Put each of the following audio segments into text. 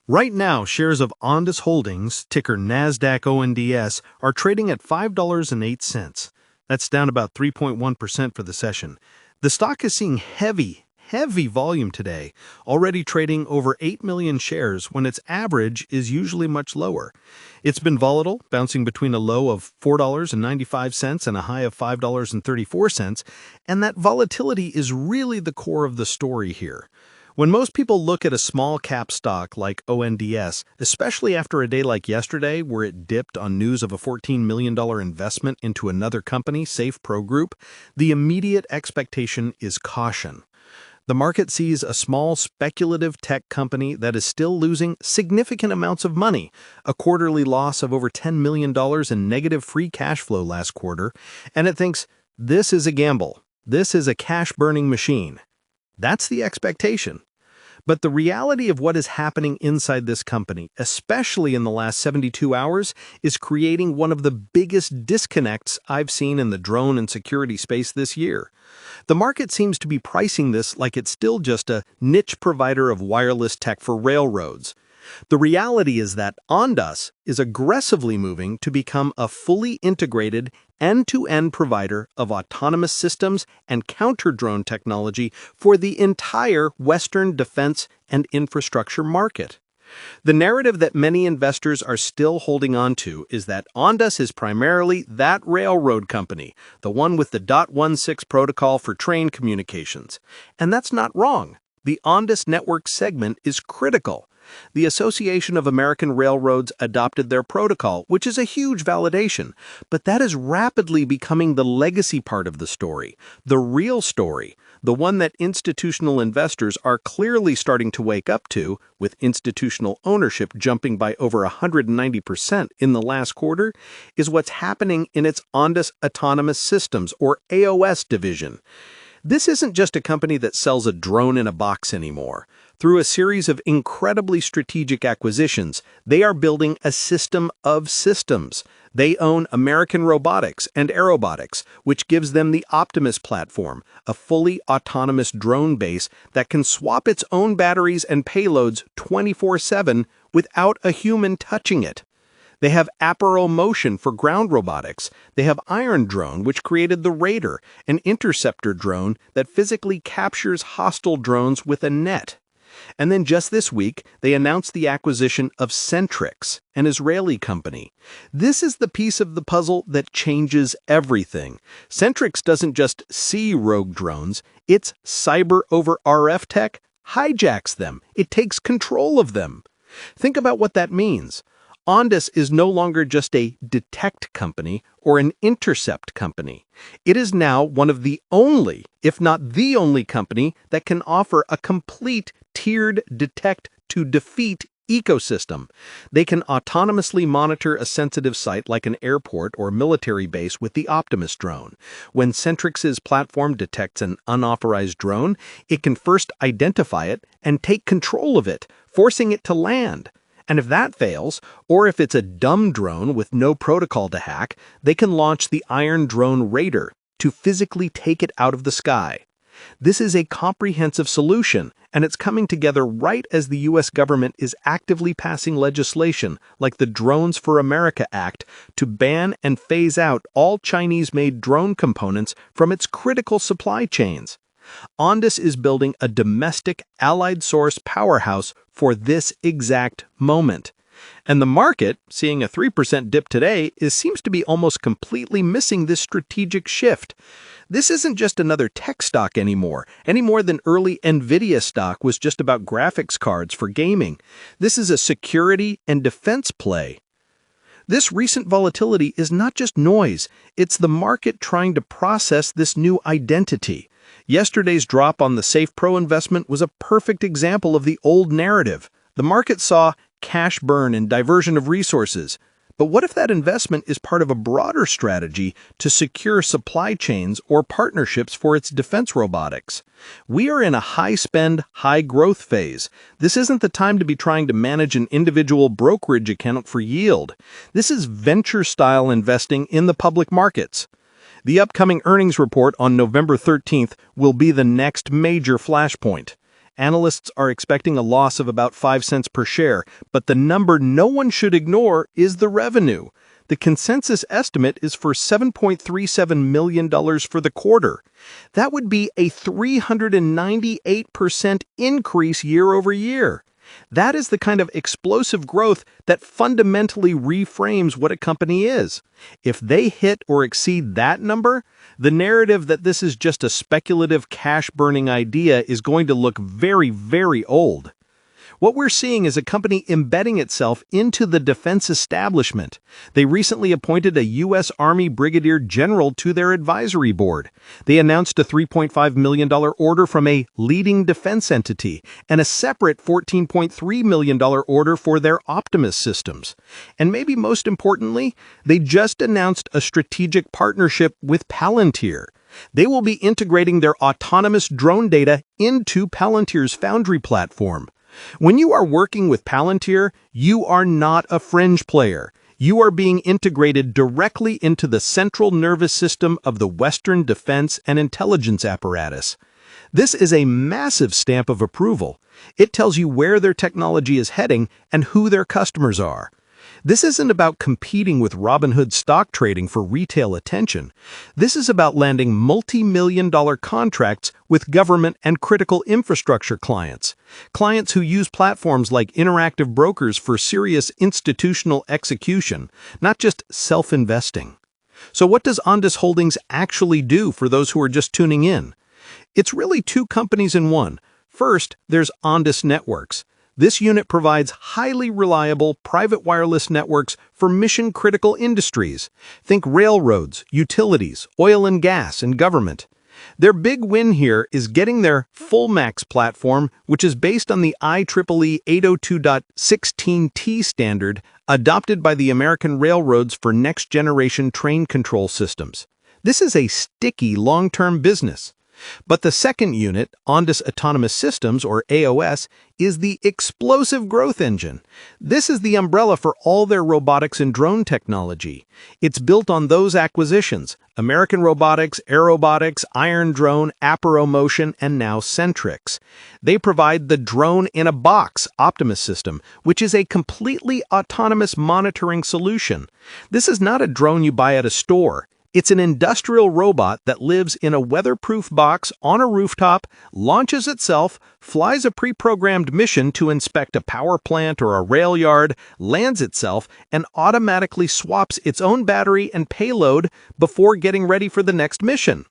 Right now, shares of Ondas Holdings, ticker NASDAQ ONDS, are trading at $5.08. That's down about 3.1% for the session. The stock is seeing heavy volume today, already trading over 8 million shares when its average is usually much lower. It's been volatile, bouncing between a low of $4.95 and a high of $5.34, and that volatility is really the core of the story here. When most people look at a small cap stock like ONDS, especially after a day like yesterday where it dipped on news of a $14 million investment into another company, Safe Pro Group, the immediate expectation is caution. The market sees a small speculative tech company that is still losing significant amounts of money, a quarterly loss of over $10 million in negative free cash flow last quarter, and it thinks this is a gamble. This is a cash-burning machine. That's the expectation. But the reality of what is happening inside this company, especially in the last 72 hours, is creating one of the biggest disconnects I've seen in the drone and security space this year. The market seems to be pricing this like it's still just a niche provider of wireless tech for railroads. The reality is that Ondas is aggressively moving to become a fully integrated end-to-end provider of autonomous systems and counter-drone technology for the entire Western defense and infrastructure market. The narrative that many investors are still holding on to is that Ondas is primarily that railroad company, the one with the .16 protocol for train communications. And that's not wrong. The Ondas network segment is critical. The Association of American Railroads adopted their protocol, which is a huge validation, but that is rapidly becoming the legacy part of the story, the real story, the one that institutional investors are clearly starting to wake up to, with institutional ownership jumping by over 190% in the last quarter, is what's happening in its Ondas Autonomous Systems, or AOS division. This isn't just a company that sells a drone in a box anymore. Through a series of incredibly strategic acquisitions, they are building a system of systems. They own American Robotics and Aerobotics, which gives them the Optimus platform, a fully autonomous drone base that can swap its own batteries and payloads 24/7 without a human touching it. They have Apero Motion for ground robotics. They have Iron Drone, which created the Raider, an interceptor drone that physically captures hostile drones with a net. And then just this week, they announced the acquisition of Sentrycs, an Israeli company. This is the piece of the puzzle that changes everything. Sentrycs doesn't just see rogue drones, its cyber over RF tech hijacks them. It takes control of them. Think about what that means. Ondas is no longer just a detect company or an intercept company. It is now one of the only, if not the only company that can offer a complete tiered detect to defeat ecosystem. They can autonomously monitor a sensitive site like an airport or military base with the Optimus drone. When Sentrycs' platform detects an unauthorized drone, it can first identify it and take control of it, forcing it to land. And if that fails, or if it's a dumb drone with no protocol to hack, they can launch the Iron Drone Raider to physically take it out of the sky. This is a comprehensive solution, and it's coming together right as the U.S. government is actively passing legislation like the Drones for America Act to ban and phase out all Chinese-made drone components from its critical supply chains. Ondas is building a domestic, allied-source powerhouse for this exact moment. And the market, seeing a 3% dip today, seems to be almost completely missing this strategic shift. This isn't just another tech stock anymore, any more than early NVIDIA stock was just about graphics cards for gaming. This is a security and defense play. This recent volatility is not just noise, it's the market trying to process this new identity. Yesterday's drop on the Safe Pro investment was a perfect example of the old narrative. The market saw cash burn and diversion of resources. But what if that investment is part of a broader strategy to secure supply chains or partnerships for its defense robotics? We are in a high-spend, high-growth phase. This isn't the time to be trying to manage an individual brokerage account for yield. This is venture-style investing in the public markets. The upcoming earnings report on November 13th will be the next major flashpoint. Analysts are expecting a loss of about 5 cents per share, but the number no one should ignore is the revenue. The consensus estimate is for $7.37 million for the quarter. That would be a 398% increase year over year. That is the kind of explosive growth that fundamentally reframes what a company is. If they hit or exceed that number, the narrative that this is just a speculative cash-burning idea is going to look very, very old. What we're seeing is a company embedding itself into the defense establishment. They recently appointed a U.S. Army Brigadier General to their advisory board. They announced a $3.5 million order from a leading defense entity and a separate $14.3 million order for their Optimus systems. And maybe most importantly, they just announced a strategic partnership with Palantir. They will be integrating their autonomous drone data into Palantir's Foundry platform. When you are working with Palantir, you are not a fringe player. You are being integrated directly into the central nervous system of the Western defense and intelligence apparatus. This is a massive stamp of approval. It tells you where their technology is heading and who their customers are. This isn't about competing with Robinhood stock trading for retail attention. This is about landing multi-million-dollar contracts with government and critical infrastructure clients. Clients who use platforms like interactive brokers for serious institutional execution, not just self-investing. So what does Ondas Holdings actually do for those who are just tuning in? It's really two companies in one. First, there's Ondas Networks. This unit provides highly reliable private wireless networks for mission-critical industries. Think railroads, utilities, oil and gas, and government. Their big win here is getting their FullMax platform, which is based on the IEEE 802.16t standard adopted by the American railroads for next-generation train control systems. This is a sticky long-term business. But the second unit, Ondas Autonomous Systems, or AOS, is the explosive growth engine. This is the umbrella for all their robotics and drone technology. It's built on those acquisitions: American Robotics, Aerobotics, Iron Drone, Apero Motion, and now Sentrycs. They provide the drone-in-a-box Optimus system, which is a completely autonomous monitoring solution. This is not a drone you buy at a store. It's an industrial robot that lives in a weatherproof box on a rooftop, launches itself, flies a pre-programmed mission to inspect a power plant or a rail yard, lands itself, and automatically swaps its own battery and payload before getting ready for the next mission.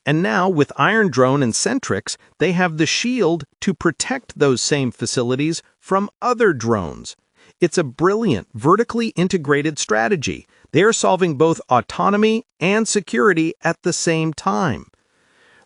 And now, with Iron Drone and Sentrycs, they have the shield to protect those same facilities from other drones. It's a brilliant, vertically integrated strategy. They are solving both autonomy and security at the same time.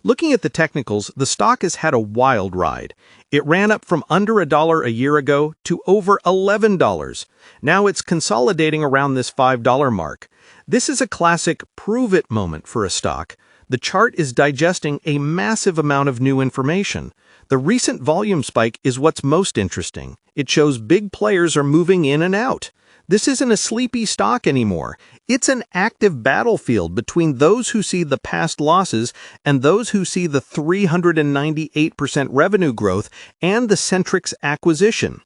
Looking at the technicals, the stock has had a wild ride. It ran up from under $1 a year ago to over $11. Now it's consolidating around this $5 mark. This is a classic prove-it moment for a stock. The chart is digesting a massive amount of new information. The recent volume spike is what's most interesting. It shows big players are moving in and out. This isn't a sleepy stock anymore. It's an active battlefield between those who see the past losses and those who see the 398% revenue growth and the Sentrycs acquisition.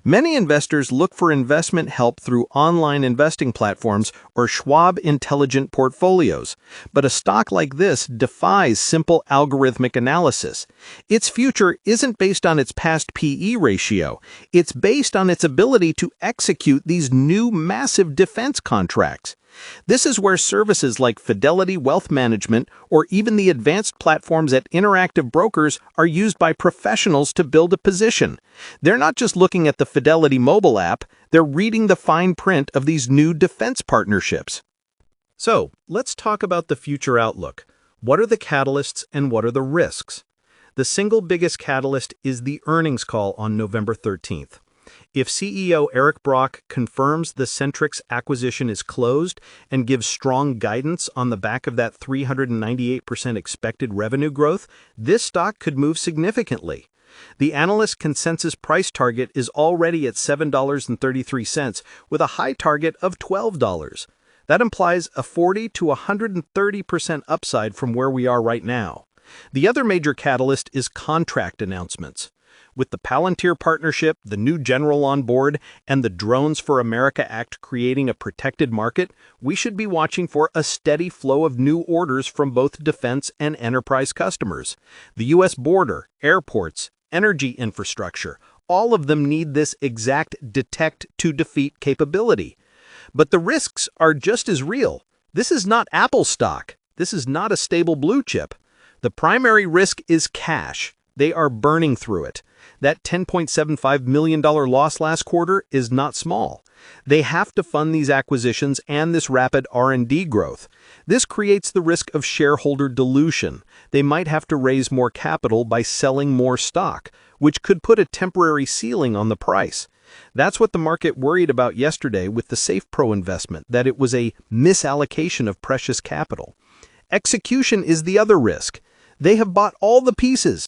Many investors look for investment help through online investing platforms or Schwab Intelligent Portfolios, but a stock like this defies simple algorithmic analysis. Its future isn't based on its past PE ratio. It's based on its ability to execute these new massive defense contracts. This is where services like Fidelity Wealth Management or even the advanced platforms at Interactive Brokers are used by professionals to build a position. They're not just looking at the Fidelity mobile app, they're reading the fine print of these new defense partnerships. So, let's talk about the future outlook. What are the catalysts and what are the risks? The single biggest catalyst is the earnings call on November 13th. If CEO Eric Brock confirms the Sentrycs acquisition is closed and gives strong guidance on the back of that 398% expected revenue growth, this stock could move significantly. The analyst consensus price target is already at $7.33, with a high target of $12. That implies a 40 to 130% upside from where we are right now. The other major catalyst is contract announcements. With the Palantir partnership, the new general on board, and the Drones for America Act creating a protected market, we should be watching for a steady flow of new orders from both defense and enterprise customers. The U.S. border, airports, energy infrastructure, all of them need this exact detect-to-defeat capability. But the risks are just as real. This is not Apple stock. This is not a stable blue chip. The primary risk is cash. They are burning through it. That $10.75 million loss last quarter is not small. They have to fund these acquisitions and this rapid R&D growth. This creates the risk of shareholder dilution. They might have to raise more capital by selling more stock, which could put a temporary ceiling on the price. That's what the market worried about yesterday with the SafePro investment, that it was a misallocation of precious capital. Execution is the other risk. They have bought all the pieces.